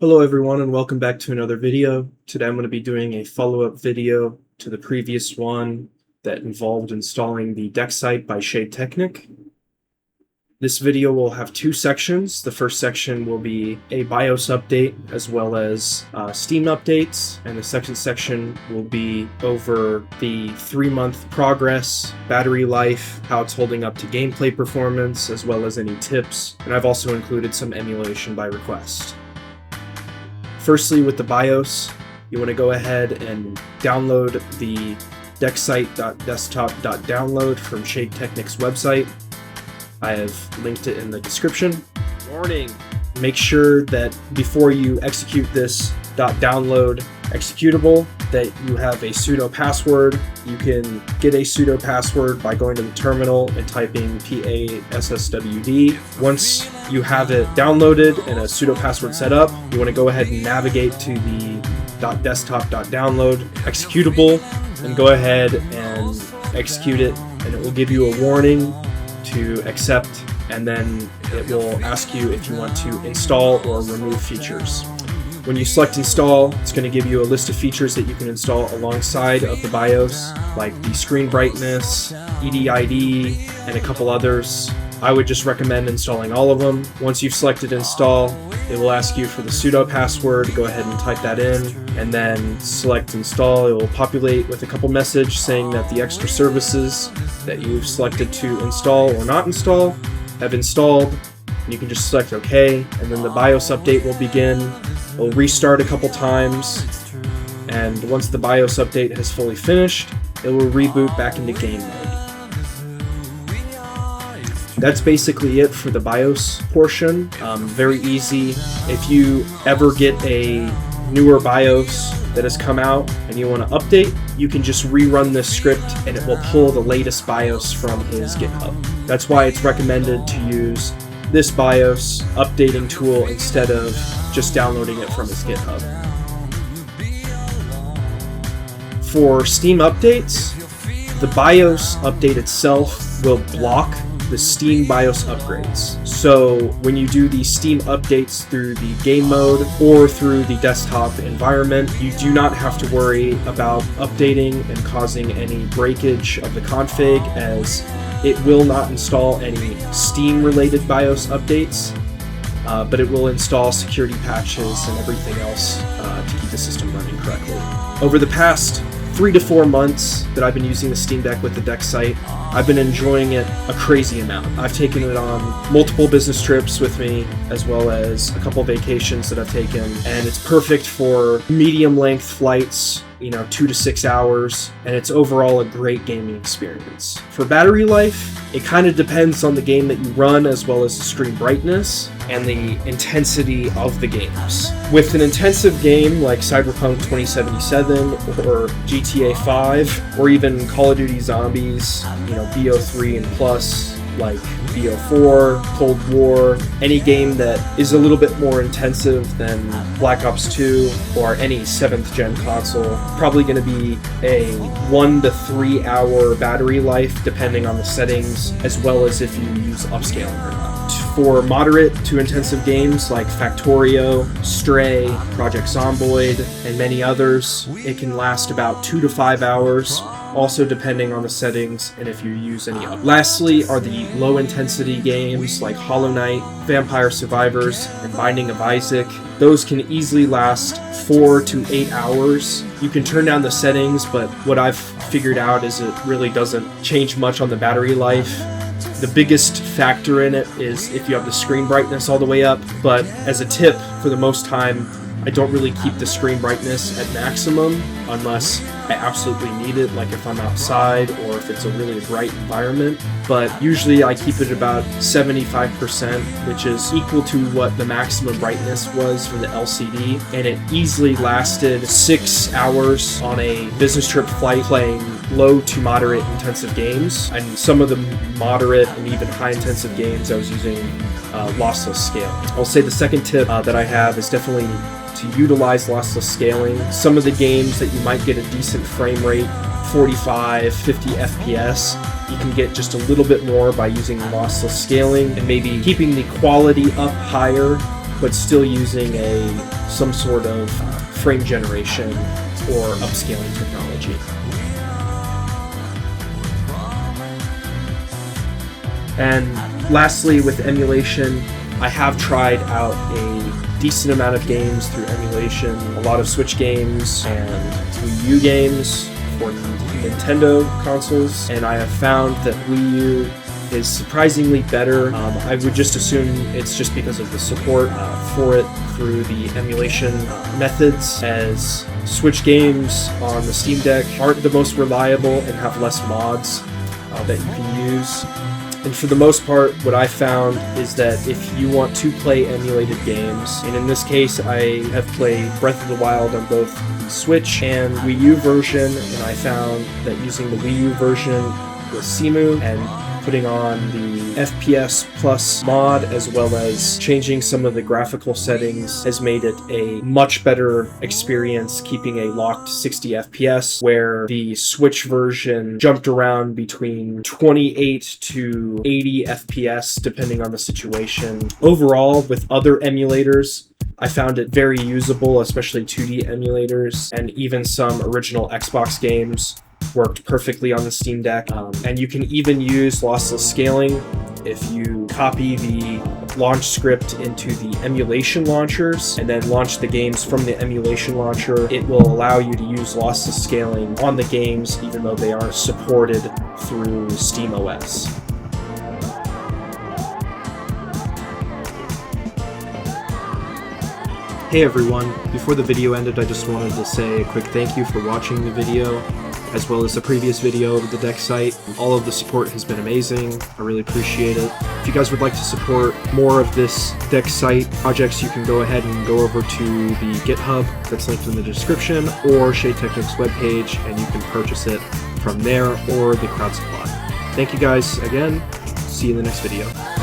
Hello everyone and welcome back to another video. Today I'm going to be doing a follow-up video to the previous one that involved installing the DeckSight by Shade Technik. This video will have two sections. The first section will be a BIOS update as well as Steam updates, and the second section will be over the 3-month progress, battery life, how it's holding up to gameplay performance, as well as any tips, and I've also included some emulation by request. Firstly, with the BIOS, you want to go ahead and download the DeckSight.desktop.download from Shade Technik's website. I have linked it in the description. Warning! Make sure that before you execute this .download executable that you have a sudo password. You can get a sudo password by going to the terminal and typing passwd. Once you have it downloaded and a sudo password set up, you want to go ahead and navigate to the .desktop.download executable and go ahead and execute it, and it will give you a warning to accept, and then it will ask you if you want to install or remove features. When you select install, it's going to give you a list of features that you can install alongside of the BIOS, like the screen brightness, EDID, and a couple others. I would just recommend installing all of them. Once you've selected install, it will ask you for the sudo password. Go ahead and type that in, and then select install. It will populate with a couple messages saying that the extra services that you've selected to install or not install have installed. You can just select OK, and then the BIOS update will begin. It will restart a couple times, and once the BIOS update has fully finished, it will reboot back into game mode. That's basically it for the BIOS portion. Very easy. If you ever get a newer BIOS that has come out and you want to update, you can just rerun this script and it will pull the latest BIOS from his GitHub. That's why it's recommended to use this BIOS updating tool instead of just downloading it from his GitHub. For Steam updates, the BIOS update itself will block the Steam BIOS upgrades. So when you do the Steam updates through the game mode or through the desktop environment, you do not have to worry about updating and causing any breakage of the config, as it will not install any Steam related BIOS updates, but it will install security patches and everything else to keep the system running correctly. Over the past 3 to 4 months that I've been using the Steam Deck with the DeckSight, I've been enjoying it a crazy amount. I've taken it on multiple business trips with me, as well as a couple vacations that I've taken, and it's perfect for medium length flights, 2 to 6 hours, and it's overall a great gaming experience. For battery life, it kind of depends on the game that you run, as well as the screen brightness and the intensity of the games. With an intensive game like Cyberpunk 2077 or GTA 5, or even Call of Duty Zombies, BO3 and plus, like BO4, Cold War, any game that is a little bit more intensive than Black Ops 2 or any 7th gen console, probably going to be a 1 to 3 hour battery life depending on the settings, as well as if you use upscaling or not. For moderate to intensive games like Factorio, Stray, Project Zomboid, and many others, it can last about 2 to 5 hours, also depending on the settings and if you use any up. Lastly are the low intensity games like Hollow Knight, Vampire Survivors, and Binding of Isaac. Those can easily last 4 to 8 hours. You can turn down the settings, but what I've figured out is it really doesn't change much on the battery life. The biggest factor in it is if you have the screen brightness all the way up, but as a tip, for the most time, I don't really keep the screen brightness at maximum unless I absolutely need it, like if I'm outside or if it's a really bright environment. But usually I keep it about 75%, which is equal to what the maximum brightness was for the LCD, and it easily lasted 6 hours on a business trip flight playing low to moderate intensive games, and some of the moderate and even high intensive games I was using lossless scale. I'll say the second tip that I have is definitely to utilize lossless scaling. Some of the games that you might get a decent frame rate, 45, 50 FPS, you can get just a little bit more by using lossless scaling and maybe keeping the quality up higher but still using some sort of frame generation or upscaling technology. And lastly, with emulation, I have tried out a decent amount of games through emulation, a lot of Switch games and Wii U games for Nintendo consoles, and I have found that Wii U is surprisingly better. I would just assume it's just because of the support for it through the emulation methods, as Switch games on the Steam Deck aren't the most reliable and have less mods that you can use. And for the most part, what I found is that if you want to play emulated games, and in this case I have played Breath of the Wild on both the Switch and Wii U version, and I found that using the Wii U version with Simu and putting on the FPS Plus mod, as well as changing some of the graphical settings, has made it a much better experience keeping a locked 60 FPS, where the Switch version jumped around between 28 to 80 FPS depending on the situation. Overall, with other emulators, I found it very usable, especially 2D emulators, and even some original Xbox games worked perfectly on the Steam Deck. And you can even use lossless scaling. If you copy the launch script into the emulation launchers and then launch the games from the emulation launcher, it will allow you to use lossless scaling on the games even though they aren't supported through SteamOS. Hey everyone, before the video ended, I just wanted to say a quick thank you for watching the video, as well as the previous video of the DeckSight. All of the support has been amazing. I really appreciate it. If you guys would like to support more of this DeckSight projects, you can go ahead and go over to the GitHub that's linked in the description, or Shade Technik's webpage, and you can purchase it from there or the crowd supply. Thank you guys again. See you in the next video.